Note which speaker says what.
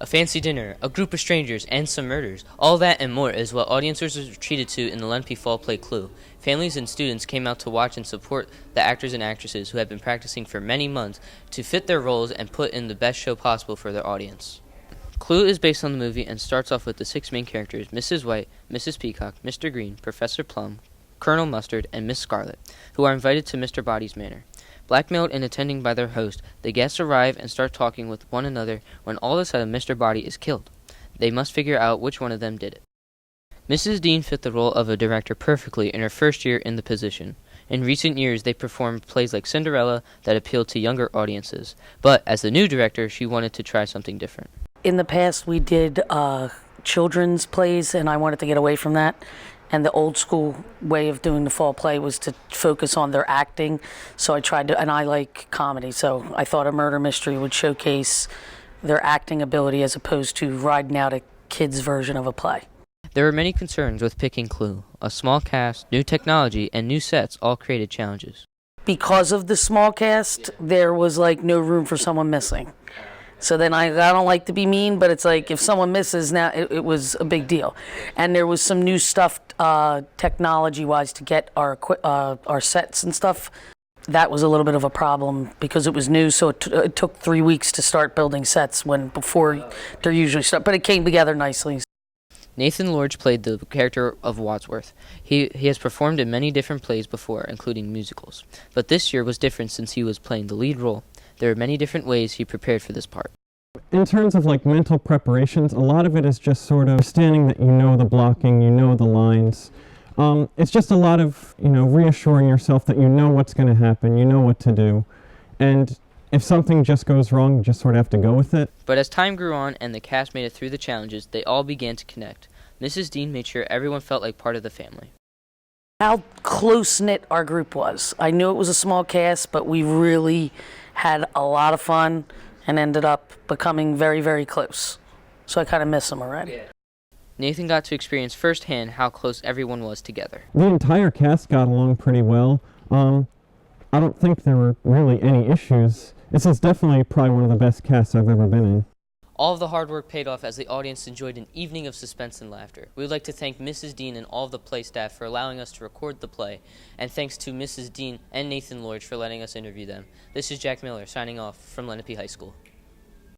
Speaker 1: A fancy dinner, a group of strangers, and some murders. All that and more is what audiences were treated to in the Lenape Fall Play Clue. Families and students came out to watch and support the actors and actresses who had been practicing for many months to fit their roles and put in the best show possible for their audience. Clue is based on the movie and starts off with the 6 main characters, Mrs. White, Mrs. Peacock, Mr. Green, Professor Plum, Colonel Mustard, and Miss Scarlet, who are invited to Mr. Body's manor. Blackmailed and attending by their host, the guests arrive and start talking with one another when all of a sudden Mr. Body is killed. They must figure out which one of them did it. Mrs. Dean fit the role of a director perfectly in her first year in the position. In recent years, they performed plays like Cinderella that appealed to younger audiences, but as the new director, she wanted to try something different.
Speaker 2: In the past, we did children's plays, and I wanted to get away from that. And the old school way of doing the fall play was to focus on their acting. So I tried to, and I like comedy, so I thought a murder mystery would showcase their acting ability as opposed to riding out a kid's version of a play.
Speaker 1: There were many concerns with picking Clue. A small cast, new technology, and new sets all created challenges.
Speaker 2: Because of the small cast, there was like no room for someone missing. So then I don't like to be mean, but it's like if someone misses, now it was a big deal. And there was some new stuff technology-wise to get our sets and stuff. That was a little bit of a problem because it was new, so it took 3 weeks to start building sets before they're usually start. But it came together nicely.
Speaker 1: Nathan Lorge played the character of Wadsworth. He has performed in many different plays before, including musicals. But this year was different since he was playing the lead role. There are many different ways he prepared for this part.
Speaker 3: In terms of like mental preparations, a lot of it is just sort of understanding that you know the blocking, you know the lines. It's just a lot of, reassuring yourself that you know what's going to happen, you know what to do. And if something just goes wrong, you just sort of have to go with it.
Speaker 1: But as time grew on and the cast made it through the challenges, they all began to connect. Mrs. Dean made sure everyone felt like part of the family.
Speaker 2: How close-knit our group was. I knew it was a small cast, but we really had a lot of fun and ended up becoming very, very close. So I kind of miss them already.
Speaker 1: Nathan got to experience firsthand how close everyone was together.
Speaker 3: The entire cast got along pretty well. I don't think there were really any issues. This is definitely probably one of the best casts I've ever been in.
Speaker 1: All of the hard work paid off as the audience enjoyed an evening of suspense and laughter. We would like to thank Mrs. Dean and all of the play staff for allowing us to record the play, and thanks to Mrs. Dean and Nathan Lorge for letting us interview them. This is Jack Miller signing off from Lenape High School.